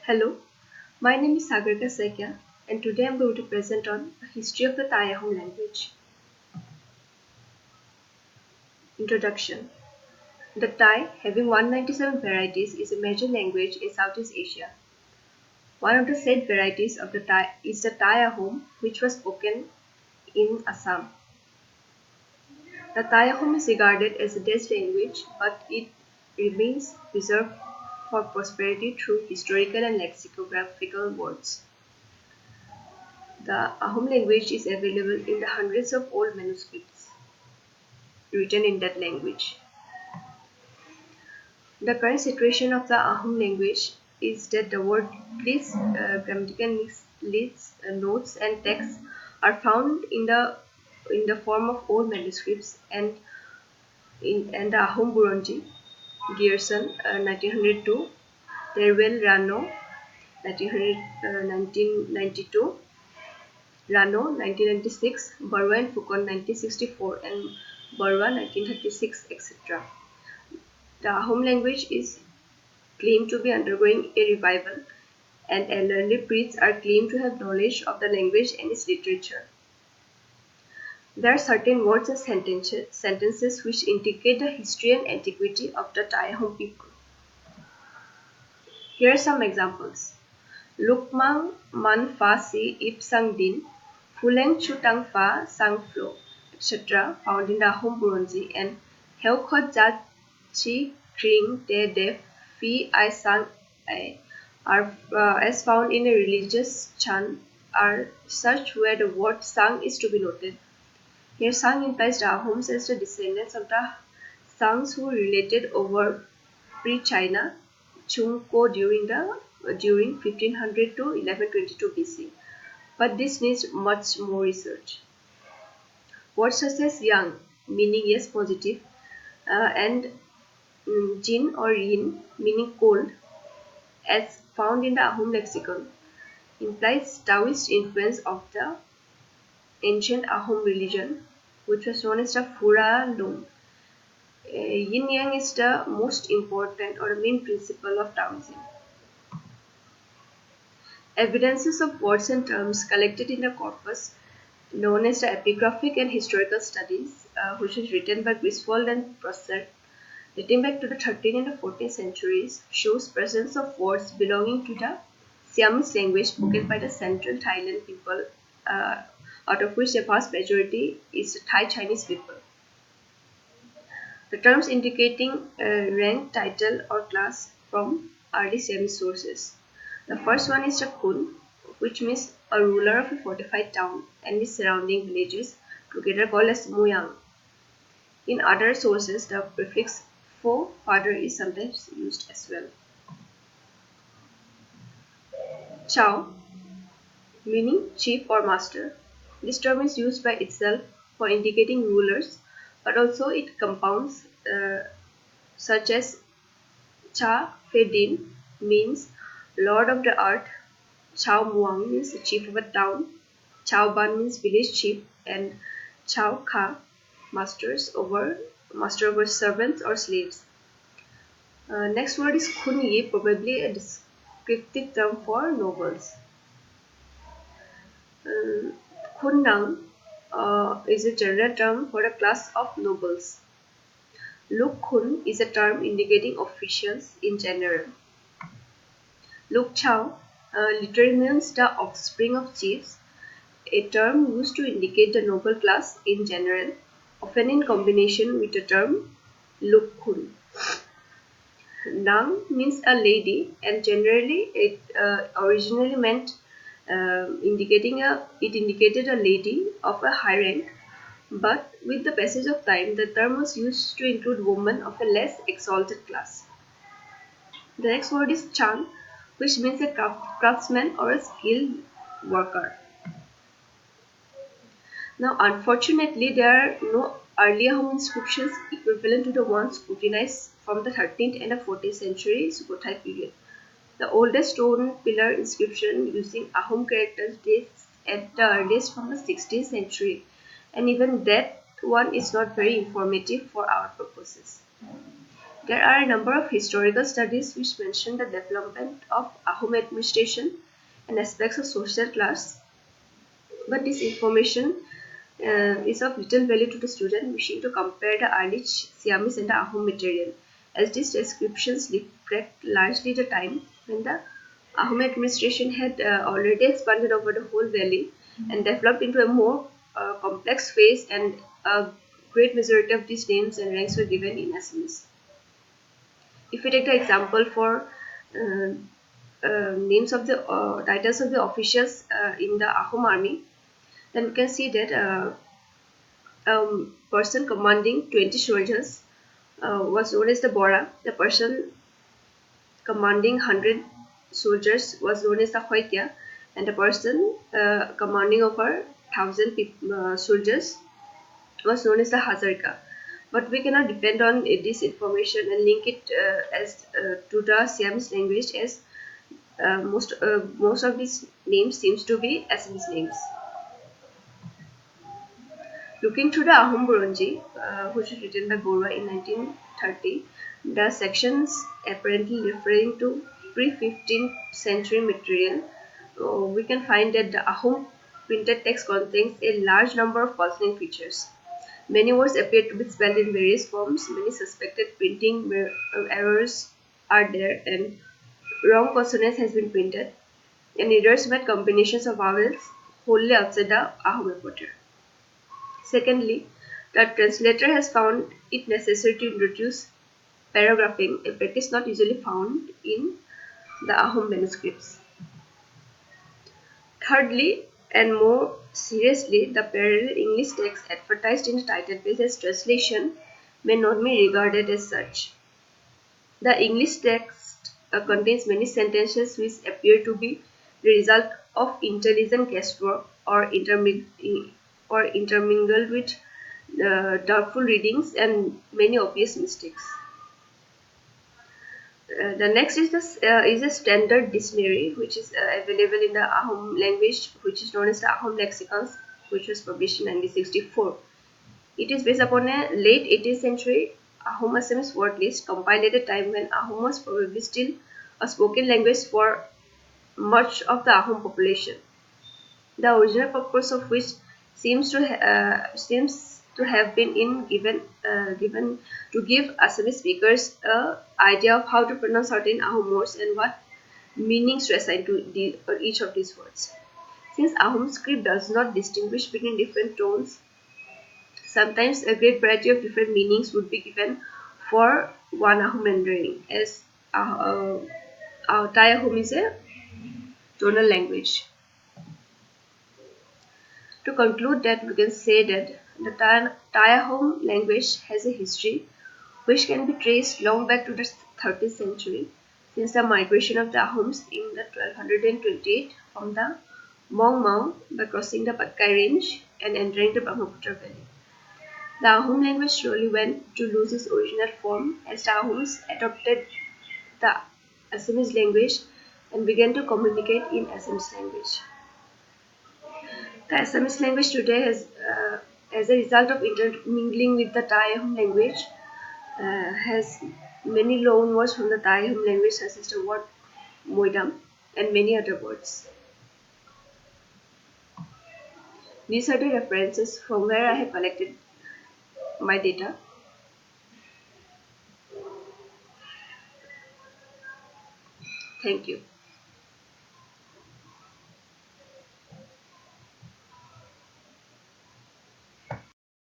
Hello, my name is Sagarika Saikia, and today I am going to present on a history of the Ahom language. Introduction. The Thai, having 197 varieties, is a major language in Southeast Asia. One of the said varieties of the Thai is the Ahom, which was spoken in Assam. The Ahom is regarded as a dead language, but it remains preserved for posterity through historical and lexicographical words. The Ahom language is available in the hundreds of old manuscripts written in that language. The current situation of the Ahom language is that the word lists, grammatical lists, notes, and texts are found in the form of old manuscripts and the Ahom Buronji, Gerson, 1902, Terwell Rano, 1992, Rano, 1996, Barwa and Fukon, 1964, and Barwa, 1936, etc. The Ahom language is claimed to be undergoing a revival, and elderly priests are claimed to have knowledge of the language and its literature. There are certain words and sentences which indicate the history and antiquity of the Ahom people. Here are some examples. Lukmang man fa si ip sang din, fuleng chutang fa sang flo, etc. found in the Ahom Buronji, and Heokot jat chi kring te def fi I sang I are as found in a religious chant are such where the word sang is to be noted. Here sang implies the Ahoms as the descendants of the Sangs who related over pre-China Chung Ko during 1500 to 1122 BC. But this needs much more research. Words such as yang, meaning yes positive, and jin or yin, meaning cold, as found in the Ahom lexicon, implies Taoist influence of the ancient Ahom religion, which was known as the Fura Lung. Yin Yang is the most important or main principle of Taoism. Evidences of words and terms collected in the corpus known as the Epigraphic and Historical Studies, which is written by Griswold and Prosser, dating back to the 13th and the 14th centuries, shows presence of words belonging to the Siamese language spoken by the central Thailand people, out of which the vast majority is the Thai Chinese people. The terms indicating rank, title, or class from early Siamese sources. The first one is the Kun, which means a ruler of a fortified town and its surrounding villages, together called as Muyang. In other sources, the prefix Fo, father, is sometimes used as well. Chow, meaning chief or master. This term is used by itself for indicating rulers, but also it compounds such as Cha Fe Din means lord of the earth, Chao Muang means chief of a town, Chao Ban means village chief, and Chao Kha master over servants or slaves. Next word is Khun Yi, probably a descriptive term for nobles. Khun Nang is a general term for a class of nobles. Luk Khun is a term indicating officials in general. Luk Chao literally means the offspring of chiefs, a term used to indicate the noble class in general, often in combination with the term Luk Khun. Nang means a lady, and generally it originally meant it indicated a lady of a high rank, but with the passage of time, the term was used to include women of a less exalted class. The next word is Chang, which means a craftsman or a skilled worker. Now, unfortunately, there are no earlier home inscriptions equivalent to the ones scrutinized from the 13th and the 14th century Sukhothai period. The oldest stone pillar inscription using Ahom characters dates at the earliest from the 16th century, and even that one is not very informative for our purposes. There are a number of historical studies which mention the development of Ahom administration and aspects of social class, but this information is of little value to the student wishing to compare the early Siamese and the Ahom material, as these descriptions reflect largely the time when the Ahom administration had already expanded over the whole valley and developed into a more complex phase, and a great majority of these names and ranks were given in Assamese. If we take the example for uh, names of the titles of the officials in the Ahom army, then we can see that person commanding 20 soldiers was known as the Bora. The person commanding 100 soldiers was known as the Saikia, and the person commanding over 1,000 soldiers was known as the Hazarika. But we cannot depend on this information and link it as to the Siamese language, as most of these names seems to be Assamese names. Looking to the Ahom Buronji, which was written by Borwa in 1930, the sections apparently referring to pre-15th century material, we can find that the Ahom printed text contains a large number of puzzling features. Many words appear to be spelled in various forms, many suspected printing errors are there, and wrong consonants has been printed, and readers made combinations of vowels wholly outside the Ahom repertoire. Secondly, the translator has found it necessary to introduce paragraphing, a practice not usually found in the Ahom manuscripts. Thirdly, and more seriously, the parallel English text advertised in the title page as translation may not be regarded as such. The English text contains many sentences which appear to be the result of intelligent guesswork or intermingled with doubtful readings and many obvious mistakes. The next is a standard dictionary which is available in the Ahom language, which is known as the Ahom lexicons, which was published in 1964. It is based upon a late 18th century Ahom Assamese word list compiled at a time when Ahom was probably still a spoken language for much of the Ahom population. The original purpose of which seems to have been given to give Assamese speakers a idea of how to pronounce certain Ahom words and what meanings to assign to each of these words. Since Ahom script does not distinguish between different tones, sometimes a great variety of different meanings would be given for one Ahom rendering, as Thai Ahom is a tonal language. To conclude that, we can say that the Ahom language has a history which can be traced long back to the 13th century, since the migration of the Ahoms in the 1228 from the Mong Mau by crossing the Patkai range and entering the Brahmaputra valley. The Ahom language slowly went to lose its original form as the Ahoms adopted the Assamese language and began to communicate in Assamese language. The Assamese language today has, as a result of intermingling with the Thai language, has many loan words from the Thai language, such as the word moidam and many other words. These are the references from where I have collected my data. Thank you.